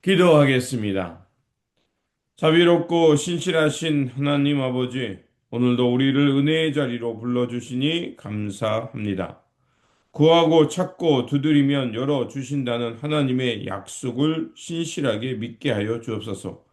기도하겠습니다. 자비롭고 신실하신 하나님 아버지, 오늘도 우리를 은혜의 자리로 불러주시니 감사합니다. 구하고 찾고 두드리면 열어주신다는 하나님의 약속을 신실하게 믿게 하여 주옵소서.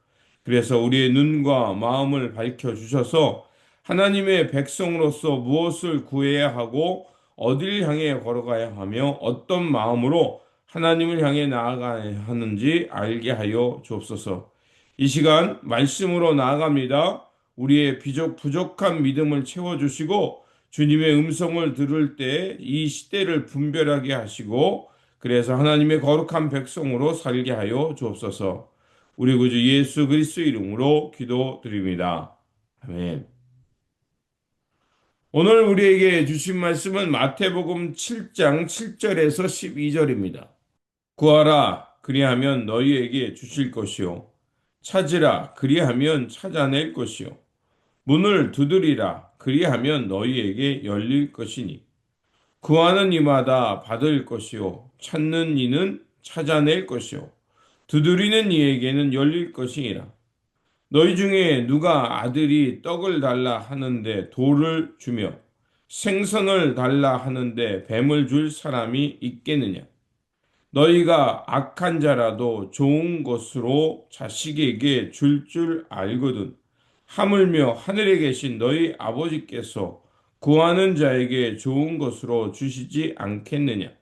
그래서 우리의 눈과 마음을 밝혀주셔서 하나님의 백성으로서 무엇을 구해야 하고 어디를 향해 걸어가야 하며 어떤 마음으로 하나님을 향해 나아가야 하는지 알게 하여 주옵소서. 이 시간 말씀으로 나아갑니다. 우리의 부족한 믿음을 채워주시고 주님의 음성을 들을 때 이 시대를 분별하게 하시고 그래서 하나님의 거룩한 백성으로 살게 하여 주옵소서. 우리 구주 예수 그리스도 이름으로 기도드립니다. 아멘. 오늘 우리에게 주신 말씀은 마태복음 7장 7절에서 12절입니다. 구하라 그리하면 너희에게 주실 것이요 찾으라 그리하면 찾아낼 것이요 문을 두드리라 그리하면 너희에게 열릴 것이니 구하는 이마다 받을 것이요 찾는 이는 찾아낼 것이요 두드리는 이에게는 열릴 것이니라. 너희 중에 누가 아들이 떡을 달라 하는데 돌을 주며 생선을 달라 하는데 뱀을 줄 사람이 있겠느냐? 너희가 악한 자라도 좋은 것으로 자식에게 줄 알거든. 하물며 하늘에 계신 너희 아버지께서 구하는 자에게 좋은 것으로 주시지 않겠느냐?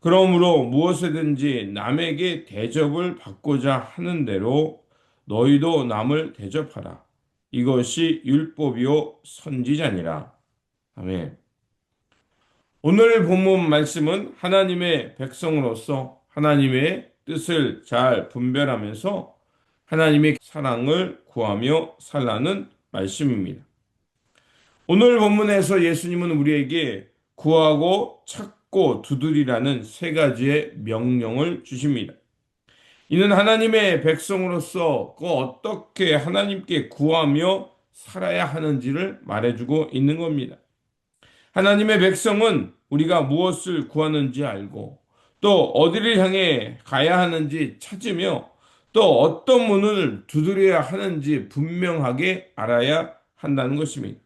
그러므로 무엇이든지 남에게 대접을 받고자 하는 대로 너희도 남을 대접하라. 이것이 율법이요 선지자니라. 아멘. 오늘 본문 말씀은 하나님의 백성으로서 하나님의 뜻을 잘 분별하면서 하나님의 사랑을 구하며 살라는 말씀입니다. 오늘 본문에서 예수님은 우리에게 구하고 찾고 두드리라는 세 가지의 명령을 주십니다. 이는 하나님의 백성으로서 어떻게 하나님께 구하며 살아야 하는지를 말해주고 있는 겁니다. 하나님의 백성은 우리가 무엇을 구하는지 알고 또 어디를 향해 가야 하는지 찾으며 또 어떤 문을 두드려야 하는지 분명하게 알아야 한다는 것입니다.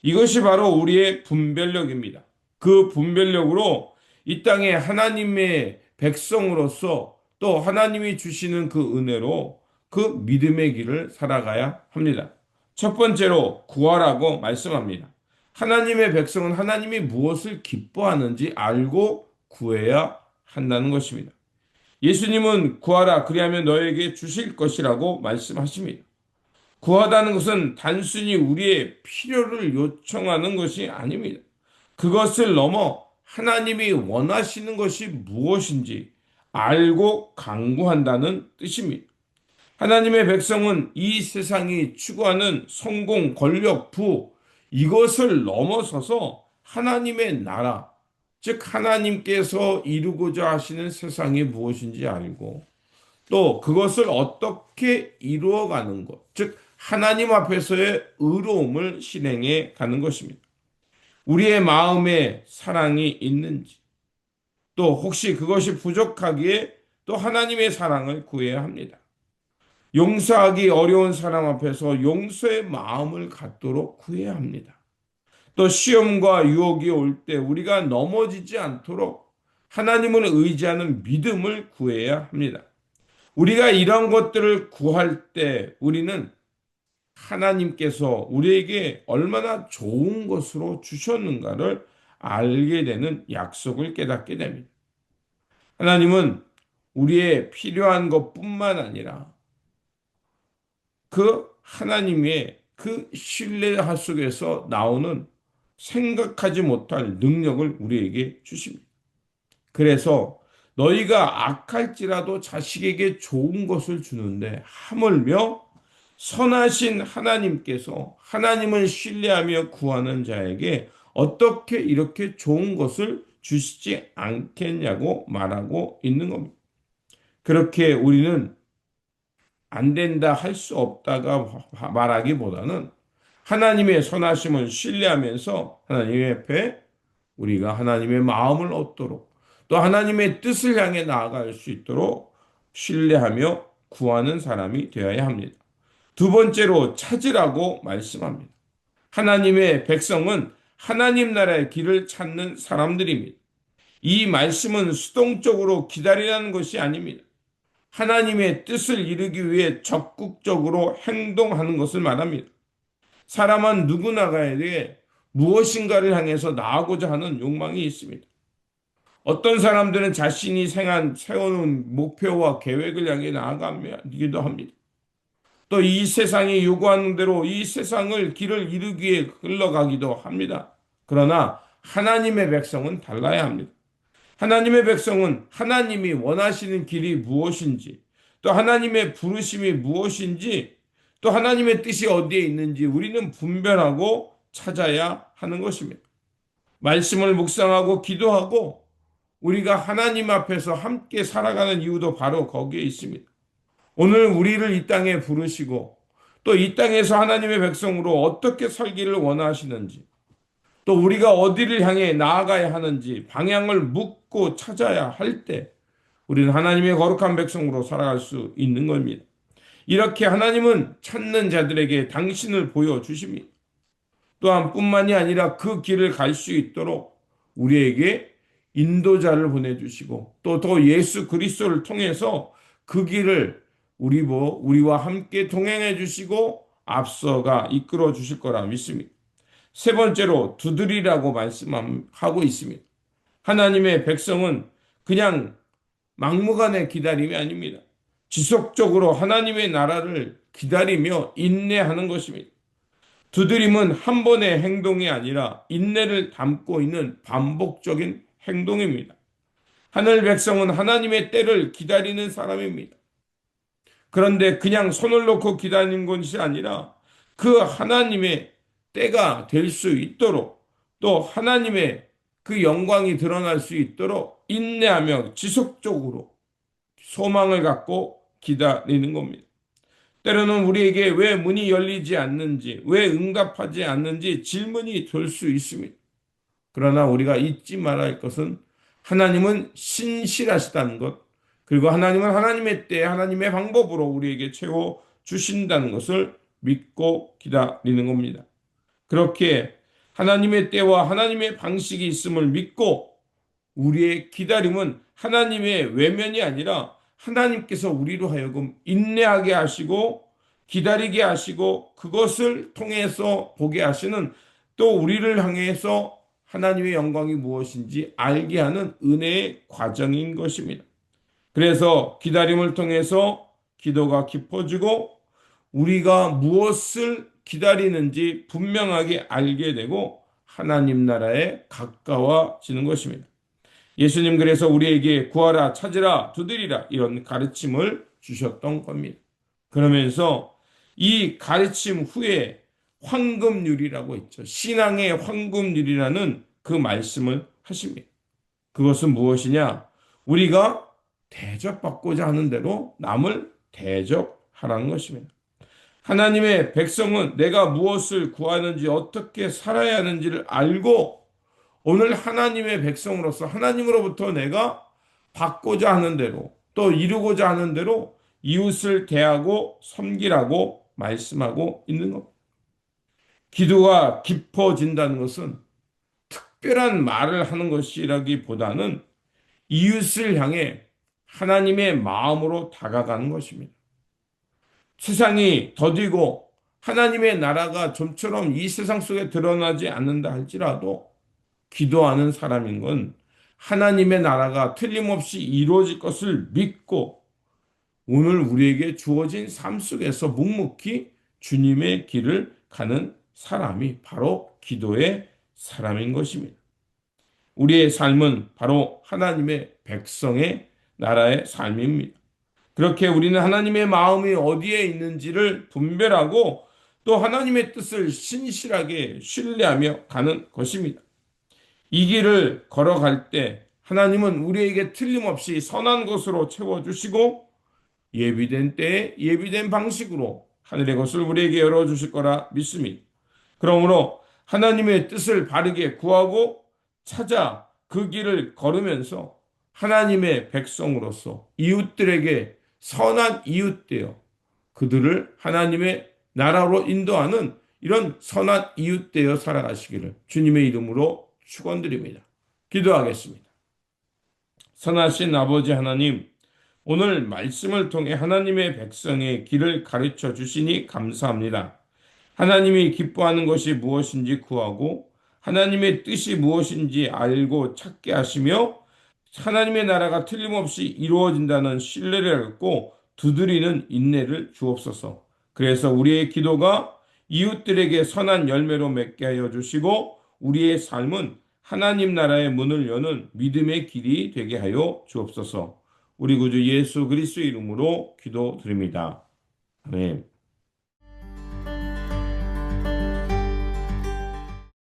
이것이 바로 우리의 분별력입니다. 그 분별력으로 이 땅에 하나님의 백성으로서 또 하나님이 주시는 그 은혜로 그 믿음의 길을 살아가야 합니다. 첫 번째로 구하라고 말씀합니다. 하나님의 백성은 하나님이 무엇을 기뻐하는지 알고 구해야 한다는 것입니다. 예수님은 구하라 그리하면 너에게 주실 것이라고 말씀하십니다. 구하다는 것은 단순히 우리의 필요를 요청하는 것이 아닙니다. 그것을 넘어 하나님이 원하시는 것이 무엇인지 알고 강구한다는 뜻입니다. 하나님의 백성은 이 세상이 추구하는 성공, 권력, 부, 이것을 넘어서서 하나님의 나라, 즉 하나님께서 이루고자 하시는 세상이 무엇인지 알고 또 그것을 어떻게 이루어가는 것, 즉 하나님 앞에서의 의로움을 실행해 가는 것입니다. 우리의 마음에 사랑이 있는지, 또 혹시 그것이 부족하기에 또 하나님의 사랑을 구해야 합니다. 용서하기 어려운 사람 앞에서 용서의 마음을 갖도록 구해야 합니다. 또 시험과 유혹이 올 때 우리가 넘어지지 않도록 하나님을 의지하는 믿음을 구해야 합니다. 우리가 이런 것들을 구할 때 우리는 하나님께서 우리에게 얼마나 좋은 것으로 주셨는가를 알게 되는 약속을 깨닫게 됩니다. 하나님은 우리의 필요한 것뿐만 아니라 그 하나님의 그 신뢰 속에서 나오는 생각하지 못할 능력을 우리에게 주십니다. 그래서 너희가 악할지라도 자식에게 좋은 것을 주는데 하물며 선하신 하나님께서 하나님을 신뢰하며 구하는 자에게 어떻게 이렇게 좋은 것을 주시지 않겠냐고 말하고 있는 겁니다. 그렇게 우리는 안 된다, 할 수 없다가 말하기보다는 하나님의 선하심을 신뢰하면서 하나님 앞에 우리가 하나님의 마음을 얻도록 또 하나님의 뜻을 향해 나아갈 수 있도록 신뢰하며 구하는 사람이 되어야 합니다. 두 번째로 찾으라고 말씀합니다. 하나님의 백성은 하나님 나라의 길을 찾는 사람들입니다. 이 말씀은 수동적으로 기다리라는 것이 아닙니다. 하나님의 뜻을 이루기 위해 적극적으로 행동하는 것을 말합니다. 사람은 누구나가에게 무엇인가를 향해서 나아가고자 하는 욕망이 있습니다. 어떤 사람들은 자신이 세워놓은 목표와 계획을 향해 나아가기도 합니다. 또 이 세상이 요구하는 대로 이 세상을 길을 이루기 위해 흘러가기도 합니다. 그러나 하나님의 백성은 달라야 합니다. 하나님의 백성은 하나님이 원하시는 길이 무엇인지, 또 하나님의 부르심이 무엇인지, 또 하나님의 뜻이 어디에 있는지 우리는 분별하고 찾아야 하는 것입니다. 말씀을 묵상하고 기도하고 우리가 하나님 앞에서 함께 살아가는 이유도 바로 거기에 있습니다. 오늘 우리를 이 땅에 부르시고 또 이 땅에서 하나님의 백성으로 어떻게 살기를 원하시는지, 또 우리가 어디를 향해 나아가야 하는지 방향을 묻고 찾아야 할 때 우리는 하나님의 거룩한 백성으로 살아갈 수 있는 겁니다. 이렇게 하나님은 찾는 자들에게 당신을 보여주십니다. 또한 뿐만이 아니라 그 길을 갈 수 있도록 우리에게 인도자를 보내주시고 또 더 예수 그리스도를 통해서 그 길을 우리와 함께 동행해 주시고 앞서가 이끌어 주실 거라 믿습니다. 세 번째로 두드리라고 말씀하고 있습니다. 하나님의 백성은 그냥 막무가내 기다림이 아닙니다. 지속적으로 하나님의 나라를 기다리며 인내하는 것입니다. 두드림은 한 번의 행동이 아니라 인내를 담고 있는 반복적인 행동입니다. 하늘 백성은 하나님의 때를 기다리는 사람입니다. 그런데 그냥 손을 놓고 기다리는 것이 아니라 그 하나님의 때가 될 수 있도록 또 하나님의 그 영광이 드러날 수 있도록 인내하며 지속적으로 소망을 갖고 기다리는 겁니다. 때로는 우리에게 왜 문이 열리지 않는지, 왜 응답하지 않는지 질문이 될 수 있습니다. 그러나 우리가 잊지 말아야 할 것은 하나님은 신실하시다는 것, 그리고 하나님은 하나님의 때, 하나님의 방법으로 우리에게 채워 주신다는 것을 믿고 기다리는 겁니다. 그렇게 하나님의 때와 하나님의 방식이 있음을 믿고 우리의 기다림은 하나님의 외면이 아니라 하나님께서 우리로 하여금 인내하게 하시고 기다리게 하시고 그것을 통해서 보게 하시는 또 우리를 향해서 하나님의 영광이 무엇인지 알게 하는 은혜의 과정인 것입니다. 그래서 기다림을 통해서 기도가 깊어지고 우리가 무엇을 기다리는지 분명하게 알게 되고 하나님 나라에 가까워지는 것입니다. 예수님 그래서 우리에게 구하라, 찾으라, 두드리라 이런 가르침을 주셨던 겁니다. 그러면서 이 가르침 후에 황금률이라고 있죠. 신앙의 황금률이라는 그 말씀을 하십니다. 그것은 무엇이냐? 우리가 대접받고자 하는 대로 남을 대접하라는 것입니다. 하나님의 백성은 내가 무엇을 구하는지 어떻게 살아야 하는지를 알고 오늘 하나님의 백성으로서 하나님으로부터 내가 받고자 하는 대로 또 이루고자 하는 대로 이웃을 대하고 섬기라고 말씀하고 있는 것. 기도가 깊어진다는 것은 특별한 말을 하는 것이라기보다는 이웃을 향해 하나님의 마음으로 다가가는 것입니다. 세상이 더디고 하나님의 나라가 좀처럼 이 세상 속에 드러나지 않는다 할지라도 기도하는 사람인 건 하나님의 나라가 틀림없이 이루어질 것을 믿고 오늘 우리에게 주어진 삶 속에서 묵묵히 주님의 길을 가는 사람이 바로 기도의 사람인 것입니다. 우리의 삶은 바로 하나님의 백성의 나라의 삶입니다. 그렇게 우리는 하나님의 마음이 어디에 있는지를 분별하고 또 하나님의 뜻을 신실하게 신뢰하며 가는 것입니다. 이 길을 걸어갈 때 하나님은 우리에게 틀림없이 선한 것으로 채워주시고 예비된 때에 예비된 방식으로 하늘의 것을 우리에게 열어주실 거라 믿습니다. 그러므로 하나님의 뜻을 바르게 구하고 찾아 그 길을 걸으면서 하나님의 백성으로서 이웃들에게 선한 이웃 되어 그들을 하나님의 나라로 인도하는 이런 선한 이웃 되어 살아가시기를 주님의 이름으로 축원드립니다. 기도하겠습니다. 선하신 아버지 하나님, 오늘 말씀을 통해 하나님의 백성의 길을 가르쳐 주시니 감사합니다. 하나님이 기뻐하는 것이 무엇인지 구하고 하나님의 뜻이 무엇인지 알고 찾게 하시며 하나님의 나라가 틀림없이 이루어진다는 신뢰를 갖고 두드리는 인내를 주옵소서. 그래서 우리의 기도가 이웃들에게 선한 열매로 맺게 하여 주시고 우리의 삶은 하나님 나라의 문을 여는 믿음의 길이 되게 하여 주옵소서. 우리 구주 예수 그리스도의 이름으로 기도드립니다. 아멘.